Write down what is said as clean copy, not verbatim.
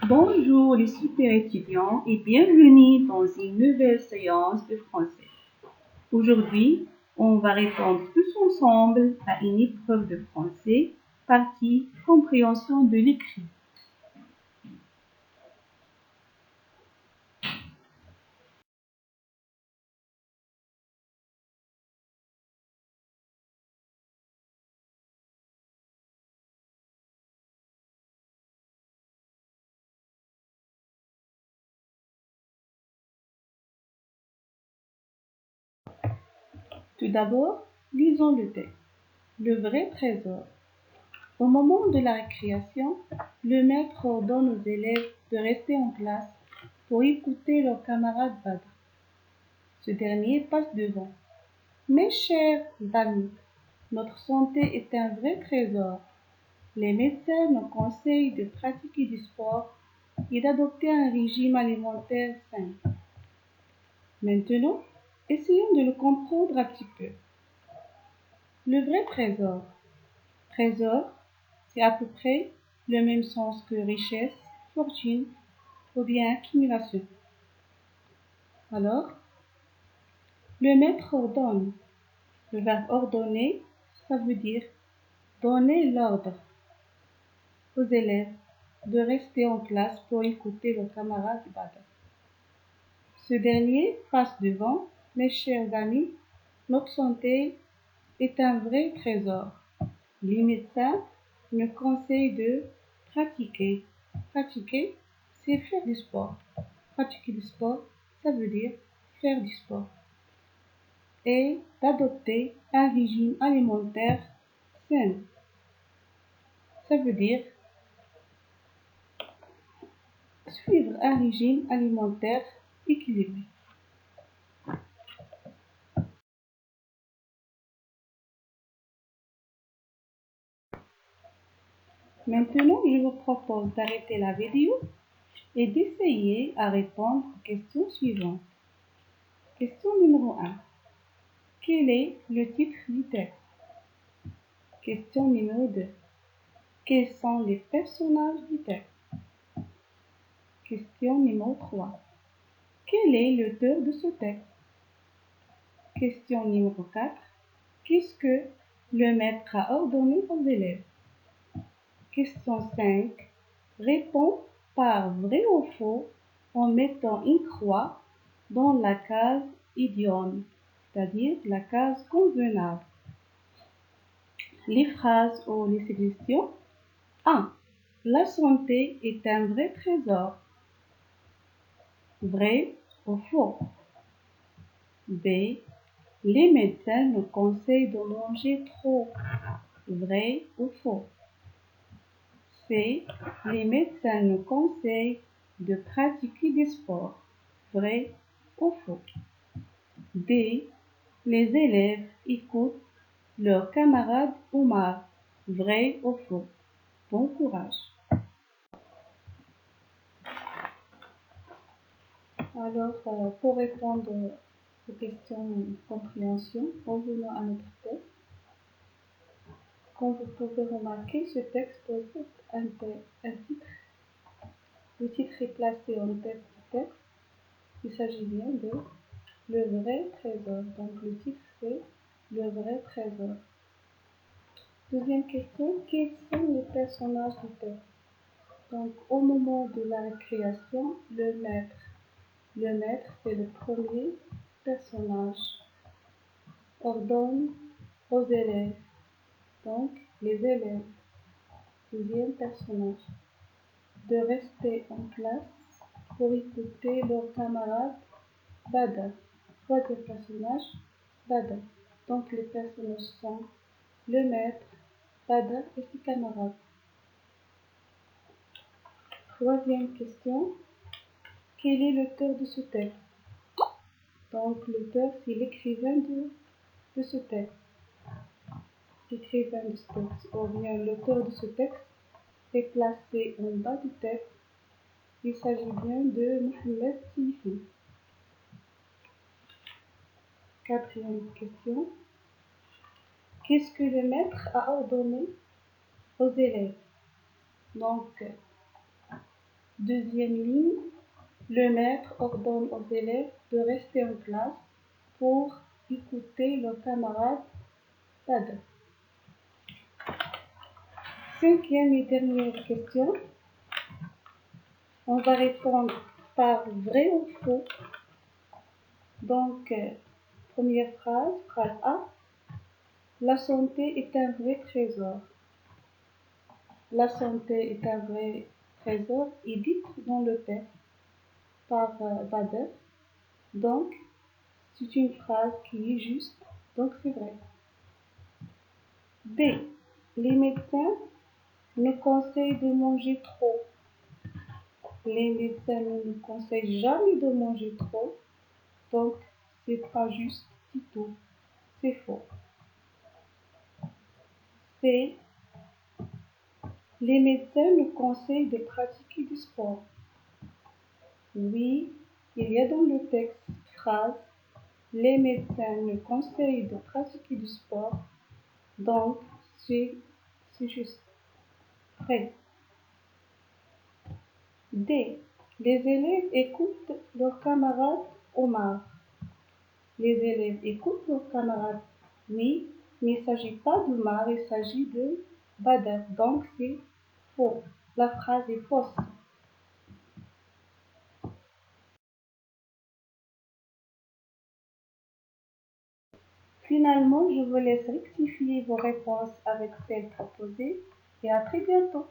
Bonjour les super étudiants et bienvenue dans une nouvelle séance de français. Aujourd'hui, on va répondre tous ensemble à une épreuve de français, partie compréhension de l'écrit. Tout d'abord, lisons le texte. Le vrai trésor. Au moment de la récréation, le maître ordonne aux élèves de rester en classe pour écouter leur camarade Badr. Ce dernier passe devant. Mes chers amis, notre santé est un vrai trésor. Les médecins nous conseillent de pratiquer du sport et d'adopter un régime alimentaire sain. Maintenant, essayons de le comprendre un petit peu. Le vrai trésor. Trésor, c'est à peu près le même sens que richesse, fortune ou bien accumulation. Alors, le maître ordonne. Le verbe ordonner, ça veut dire donner l'ordre aux élèves de rester en classe pour écouter le camarade Badr. Ce dernier passe devant. Mes chers amis, notre santé est un vrai trésor. Les médecins nous conseillent de pratiquer. Pratiquer, c'est faire du sport. Pratiquer du sport, ça veut dire faire du sport. Et d'adopter un régime alimentaire sain. Ça veut dire suivre un régime alimentaire équilibré. Maintenant, je vous propose d'arrêter la vidéo et d'essayer à répondre aux questions suivantes. Question numéro 1. Quel est le titre du texte? Question numéro 2. Quels sont les personnages du texte? Question numéro 3. Quel est l'auteur de ce texte? Question numéro 4. Qu'est-ce que le maître a ordonné aux élèves? Question 5. Réponds par vrai ou faux en mettant une croix dans la case idiome, c'est-à-dire la case convenable. Les phrases ou les suggestions. 1. La santé est un vrai trésor. Vrai ou faux? B. Les médecins nous conseillent de manger trop. Vrai ou faux? C. Les médecins nous conseillent de pratiquer des sports. Vrai ou faux? D. Les élèves écoutent leur camarade Omar. Vrai ou faux? Bon courage. Alors, pour répondre aux questions de compréhension, revenons à notre texte. Comme vous pouvez remarquer, ce texte possède un titre. Le titre est placé en tête du texte. Il s'agit bien de Le vrai trésor. Donc, le titre, c'est Le vrai trésor. Deuxième question, quels sont les personnages du texte? Donc, au moment de la récréation, le maître. Le maître, c'est le premier personnage. Ordonne aux élèves. Donc, les élèves. Deuxième personnage. De rester en classe pour écouter leurs camarades Badr. Troisième personnage, Badr. Donc, les personnages sont le maître, Badr et ses camarades. Troisième question, quel est l'auteur de ce texte? Donc, l'auteur, c'est l'écrivain de ce texte. L'écrivain de ce texte, ou bien l'auteur de ce texte, est placé en bas du texte. Il s'agit bien de Mohamed Sifi. Quatrième question, qu'est-ce que le maître a ordonné aux élèves? Donc, Deuxième ligne, le maître ordonne aux élèves de rester en classe pour écouter leurs camarades Badr. Cinquième et dernière question. On va répondre par vrai ou faux. Donc, première phrase, phrase A. La santé est un vrai trésor. La santé est un vrai trésor est dite dans le texte par Badr. Donc, c'est une phrase qui est juste, donc c'est vrai. B. Les médecins nous conseillent de manger trop. Les médecins ne nous conseillent jamais de manger trop, donc c'est pas juste du tout, c'est faux. C. Les médecins nous conseillent de pratiquer du sport. Oui, il y a dans le texte phrase les médecins nous conseillent de pratiquer du sport, donc c'est juste vrai. D. Les élèves écoutent leurs camarades Omar. Les élèves écoutent leurs camarades, oui, mais il ne s'agit pas d'Omar, il s'agit de Badr, donc c'est faux. La phrase est fausse. Finalement, je vous laisse rectifier vos réponses avec celles proposées et à très bientôt.